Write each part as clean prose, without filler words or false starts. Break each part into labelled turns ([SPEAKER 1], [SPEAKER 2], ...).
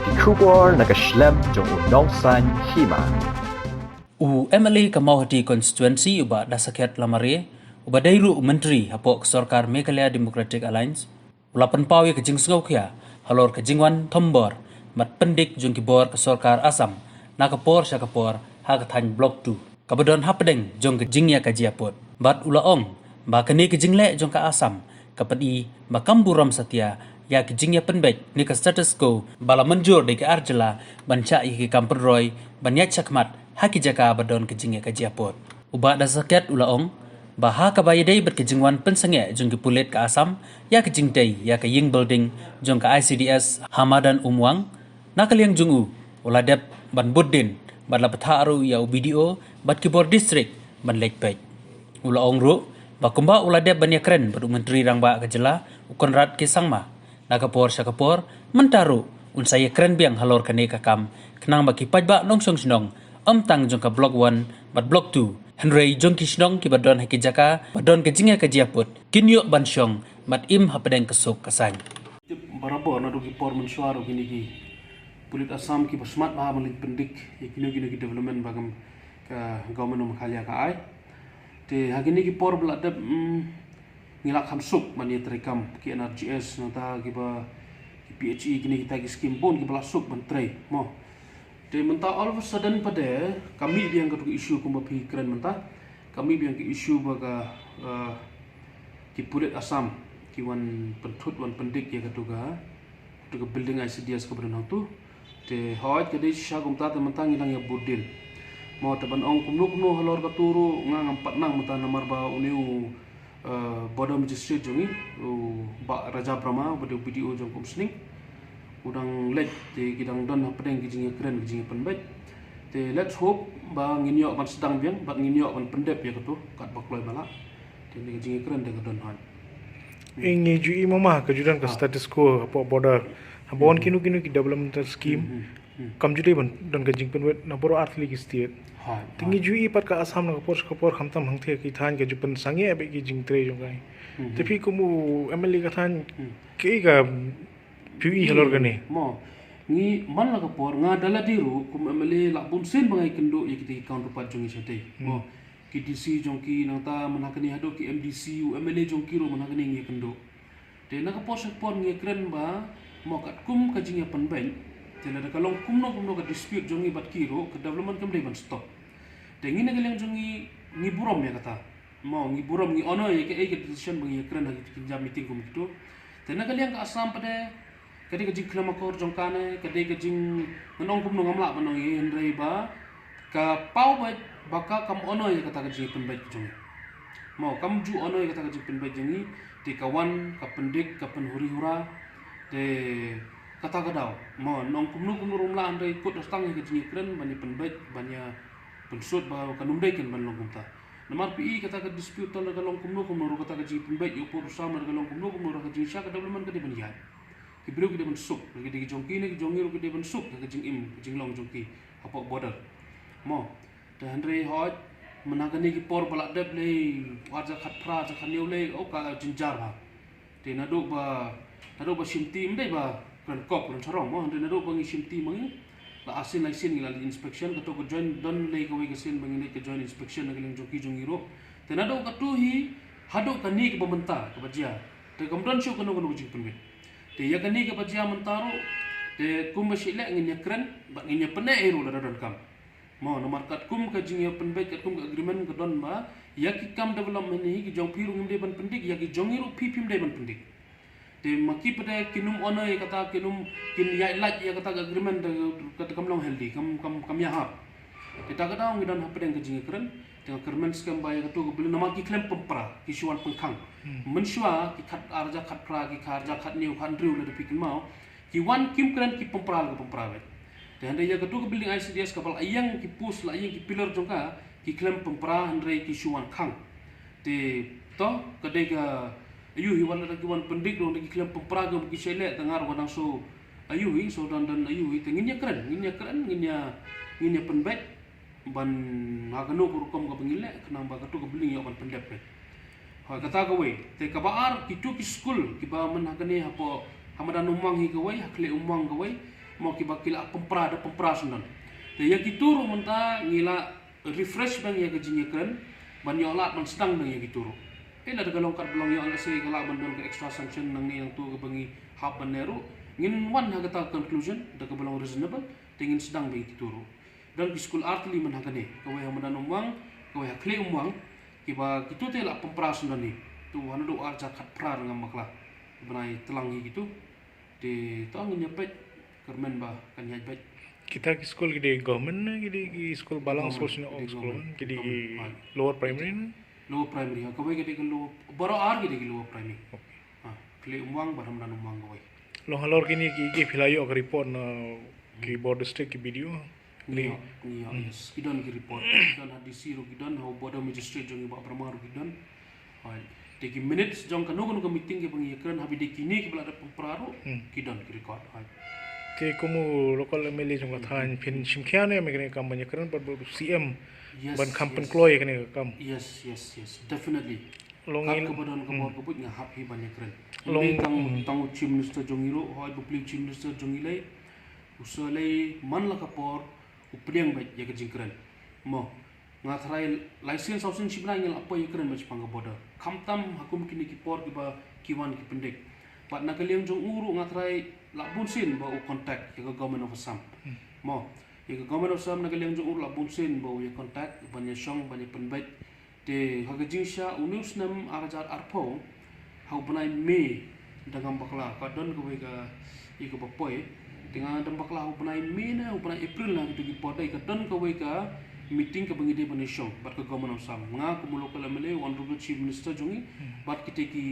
[SPEAKER 1] Kikubor nakaslem jong unongsan hima.
[SPEAKER 2] MLA Kamauhati constituency uba dasaket lamare uba dairu menteri hapok Sarkar Meghalaya Democratic Alliance ulapan pawi kejing sngaukhya halor kejingwan thombor mat pendik jong kibor ke Sarkar Assam nakapor syakapor hakathan blok 2 kabadon hapdeng jong kejingya kajiapot bat ulaong ba kene kejingle jong ka Assam kapadi makamburam satya ya kejingya penbek ni ka status quo bala menjur de ke arjala banca iki kamperroy banyak chakmat haki jaka badon kejingya kajiapot uba dasaket ulaong baha kabayadai berkejingwan pensange jong pulet ke Assam ya kejing day ya ke ying building jong ke ICDS Hamadan Umwang nakaliang jungu uladep ban buddin ban lapatharu ya video bat kibor district ban lekpek ulaong ru bakumba uladep ban yakren badu menteri rangba kejela ukonrat ke sangma nakapor syakapor mentaru unsaya kren biang halor kane kakam kenang baki pajba nongsong snong tang jong ka blok 1 bat blok 2 Henry jong ki snong ki badon haki jaka badon kejinga kajiaput kinyo bansyong mat im hapedeng kesuk kasang
[SPEAKER 3] barabo na dogi por mensuaro gini ki pulit Assam ki bersmat bah melit pendik kini ki development bagam ka government Meghalaya ka ai te hagini ki por beladap ngilak hamsuk mani terekam ki NRGS nata ki ba ki PHE kini kita ki skim pun ki belasuk menteri mo te mentah all of a sudden pada kami yang ke isu kumbapi keren mentah kami yang ke isu baga ki pulit Assam ki wan pentut wan pendik ya katuga building ICDS ke berenang tu te hawat ke dei syagum ta mentang ngilang ya budin mau taban ong kumnu halor katuru ngang 4 nang mentah nomor ba uniu border magistrate jongi ba Raja Brahma pada video jong kumsning udang let te kidang don pedeng kijing keren kijing penbet te let's hope ba nginyo ban sedang biang ba nginyo ban pendep ya katu kat bakloi bala te kijing keren de don han
[SPEAKER 4] ingi ju imama kejudan ke status quo apa border habon kinu ki developmental scheme kam judi ban don kijing penbet na boro artli ki state tinggi ju ipat ka Assam na kapor khamtam hangthe ki than ke jupan sange abe ki jing tre jongai tapi kumu MLA ka than ke ga PUI halor gane
[SPEAKER 3] mo ngi man la kapor nga dala diru kum MLA la bun sen bangai kendo ikiti account rupat jongi sate mo KDC jongki nangta manakani hado ki MDC MLA jongki ro manakani ngi kendo te na kapor sakpon ngi kren ba mo kat kum ka jing ya panben tela da kalong kumno ka dispute jongi bat kiro ke development kam dai ban stop te ngi nagaleng jongi ngi burom ya kata mo ngi burom ngi ono ya ke decision bangi kren hagi jam meeting kum itu te nagaleng ka Assam pada kadi kajing klamakor jongkane kadi kajing nong kumno ngamla banong ye hendrai ba ka pau ba baka kam ono ya kata kajing penbait jongi mo kam ju ono ya kata kajing penbait jongi te kawan ka pendik ka penhuri hura te kata kadau mo nong kumnu rumla andai ikut datang ke jing kren bani penbait banya pensut ba kanum daiken ban long kumta namar PI kata ka dispute tol galong kumnu ro kata ka jing penbait yo por sama galong kumnu ro ka jing sya ka development ka di ban yat ki beliau kita bensuk lagi di jongki ni jongi ro kita bensuk ka jing jing long jongki apa border mo dan andre hot menagani ki por balak dep le warja khatra ja khaniu le o ka jinjar ba te nado ba simti mdai ba kan kop kan charong mo de nado bangi simti mangi la asin ngila inspection ka to ko join don le ka we ka sin bangi le ka join inspection nagaling jongki jongi ro te nado ka tu hi hado ka ni ka bamenta ka bajia te kamdan syu kanu jing penbet te ya kani ka bajia mentaro te kum basile ngin yakren ba ngin pene ero la don kam mo nomor kat kum ka jing ya penbet kat kum ka agreement ka don ba ya ki kam development ni ki jong piru ngim de ban pendik ya ki jongi ro pipim de ban pendik te maki pada kinum ono ya kata kinum kin ya laj ya kata agreement kata kam long healthy kam ya hap kita kata ngi don hapedeng ka jing kren te agreement skam ba ya katu beli nama ki klem pempra ki suan pengkang mensyua ki khat arja khat pra ki kharja khat niu khan riu le pikin mau ki wan kim kren ki pempra le pempra we te hande ya katu building ICDS kapal ayang ki pus la ayang ki pillar jongka ki klem pempra andre ki suan khang te to kadai ka ayu hi wala lagi wan pendik dong lagi klem pempra ga ki sele tengar wadang so ayu hi so dan ayu hi te nginya keren nginya penbet ban hagano kurukom ka pengile kenang ba katu ka building ya ban pendep ha kata ka we te ka baar ki tu ki school ki ba man hagane hapo hamadan umang hi ka we hakle umang ka we mau kibakila pempra sunan de ya kituru menta ngila refresh bang ya kejinyakan ban yolat man sedang bang ya kituru ela daga longkar belong ya ala se kala bandon ke extra sanction nang ni yang tu ke bangi hab baneru ngin wan ha kata conclusion daga belong reasonable tingin sedang bang kituru dan di school artli man hakane kawai hamadan umwang kawai hakle umwang kiba kitu te la pempra sunan ni tu wan do arja khat pra ngam makla benai telangi gitu di tang nyepet kermen bah kan nyepet
[SPEAKER 4] kita ki school gede government na gede ki school balang social school gede lower primary
[SPEAKER 3] ha kawai gede ke low baro ar gede ke lower primary ha kle umwang baram dan umwang kawai
[SPEAKER 4] lo halor kini ki philayo ka report na ki board district ki video
[SPEAKER 3] ni yes kidon ki report dan hadisi ro kidon how border magistrate jong ba pramar kidon ha teki minutes jong kanu meeting ke pengikran habi de kini ke belada pempraro kidon ki record ha
[SPEAKER 4] ke kumu local MLA jong than pin simkhiane me kene kam banyak keren bar CM ban kampen kloy kene kam
[SPEAKER 3] yes definitely
[SPEAKER 4] longin
[SPEAKER 3] kebadan kebor kebut nga hap hi banyak keren long tang chief minister jong iro hoi public chief minister jong ilai usalai man la kapor upriang baik ya kejingkeren mo ngathrai license option sibna ngel apa ya keren macam pangga border kamtam hakum kini kipor kiba kiwan ki pendek pat nakaliang jong uru ngathrai labun sin ba u contact ya government of Assam mo ya government of Assam nakaliang jong uru labun sin ba ya contact banyak song banyak penbaik de hagajingsha unus nam arajar arpo hau banai me dengan bakla kadon ko ga iko bapoy dengan dambakla hau banai me na hau banai april na gitu gipodai kadon ko ga meeting ke bangide banishong bat ke government of Assam nga ko local MLA honorable chief minister jongi bat kite ki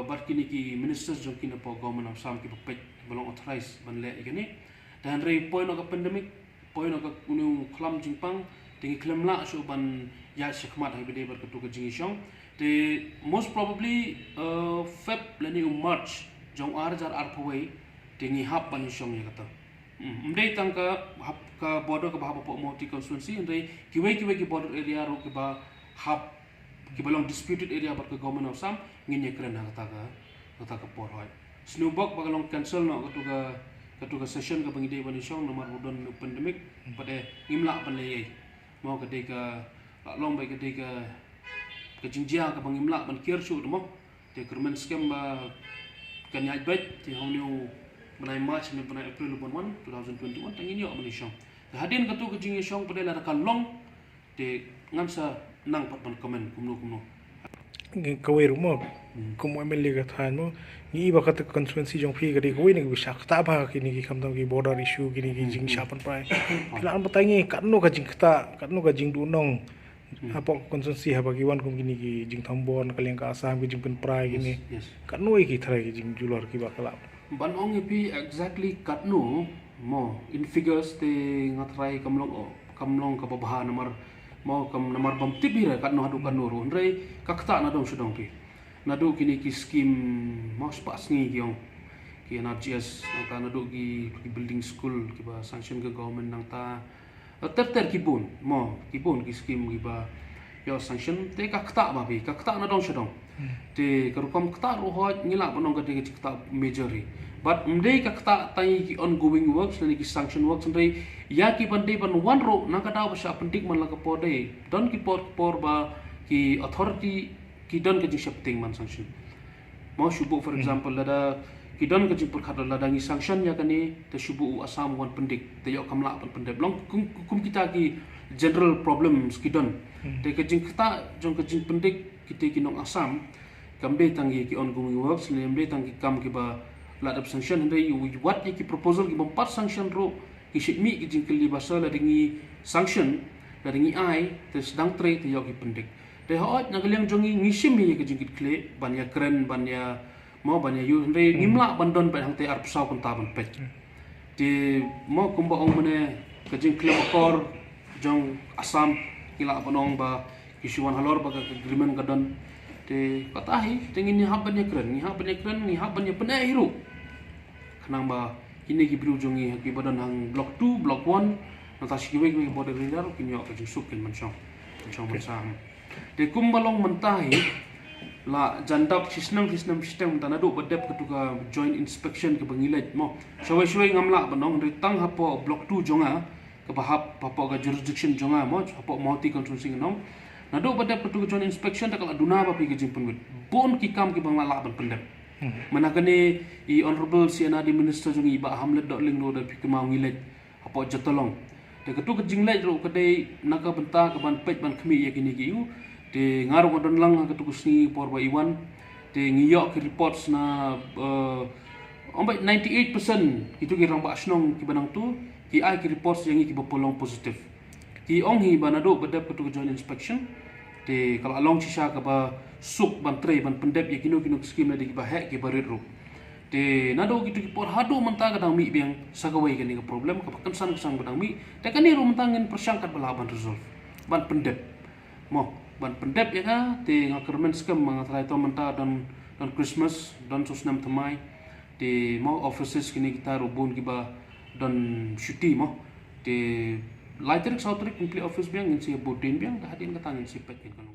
[SPEAKER 3] bat kini ki minister jongi na po government of Assam ki pet belong authorize ban le igani dan rei point of pandemic point of unu klam jingpang tingi klam la so ban ya shikmat ha bide bar ketu ke jingishong de most probably Feb lani March jong arjar arpawai tingi hap banishong ya kata mdei tangka hap ka border ka bahapa po multi constituency ndai kiwai ki border area ro ke ba hap ki balong disputed area bar ke government of Assam ngin ye kren kata ka por hoi snowbok bagalong cancel no katu ka session ka bangide banishong nomor budon pandemic pada ngimla pan le mau ka de ka long bai ka de ka jingjia ka bangimla ban kier chu mo de kermen scam ba kan yaj bet ti honu Benai March ni benai April 2021 tangin yo manisong. Hadin katu kejing song pada la kalong de ngamsa nang pat ban komen kumno.
[SPEAKER 4] kawai rumah kumu MLA ka than mo ni iba kata constituency jong phi gadi kawai ni bisa kata ba kini ki kamtam ki border issue kini ki jing shapan prai kilan batangi katno ka jing kata katno ka jing dunong apa constituency ha bagi wan kum kini ki jing thambon kaliang ka asam ki jing pen prai kini katno ki thara ki jing julor ki bakala
[SPEAKER 3] ban ong ipi exactly katno mo in figures te ngatrai kamlong ka babaha nomor mau kam nomor bam tibira katno hadu kanuru ndrei kakta na dong sudong pi nadu kini ki scheme mau spas ni giong ki NRGS nang ta nadu ki building school ki ba sanction ke government nang ta ter kibun mo kibun ki scheme ki ba yo sanction te kakta ba bi kakta na dong sudong te karukom kta ro hoj ngila bonong ka de kta majorly but mdei kakta tai ki ongoing works ni ki sanction works ndrei ya ki pandai ban one ro nang ka daw sa pendik man la ka pode don ki por ba ki authority ki don ka jing shapting man sanction mau shubu for example lada ki don ka jing perkhat lada ngi sanction ya kani te shubu asam wan pendik te yo kamla pan pendek long kum kita ki general problems ki don te ka jing kta jong ka jing pendik kita ki nong asam kambe tangi ki ongoing works ni mbe tangi kam ki ba ladap sanction ndai what ki proposal ki bampat sanction ro ki shikmi ki jing kli basal adingi sanction adingi ai te sedang tre te yo ki pendik te hot nagaliang jongi ngisim hi ki jing kle banya kren banya mau banya yu ndai ngimla bandon pa hang te arp saw kon taban pet te mo kumba ong mene ki jing kle kor jong asam kila banong ba kisuan halor ba ka agreement kadon te katahi tengin ni habanya kren ni habanya penahiru kanang ba kini ki bru jongi ki badan hang block 2 block 1 nata sikiwe ki border area ro kinyo ka jusuk kin mansong mansam de kumbalong mentahi la jandap sistem tanah do bedep ketuka joint inspection ke bangilet mo shawai ngamla banong ritang hapo block 2 jonga ke bahap hapo ga jurisdiction jonga mo hapo multi controlling nong na do bedep ketuka joint inspection tak aduna ba pi ke jing penwit bon ki kam ke bangla la ban pendep manakane I honorable CNRD minister jongi ba hamlet dot ling do da pi ke mau ngilet hapo jatolong de ketuka jinglai ro kedai naka benta ke ban pet ban khmi ye kini ki de ngaru ngadon lang ketuku sini por ba iwan de ngiyok ke reports na ombai 98% itu ki rang ba asnong ki banang tu ki ai ki reports yang ki bapolong positif ki ong hi banado bedap ketuku joint inspection de kalau along sisa ka ba suk ban tre ban pendep ye kino skim na de ki ba hek ki barit ru de nado gitu ki por hado menta kadang mi biang sagawai kan ni problem ka kensan kesang badang mi de kan ni ru mentangin persangkat balaban resolve ban pendep mo ban pendep ya ka ti ngakermen skem mangatrai to menta dan Christmas dan susnam temai di mau offices kini kita rubun kiba dan syuti mo di later sautrik complete office biang ngin si bodin biang dah hadin katangin si pet kan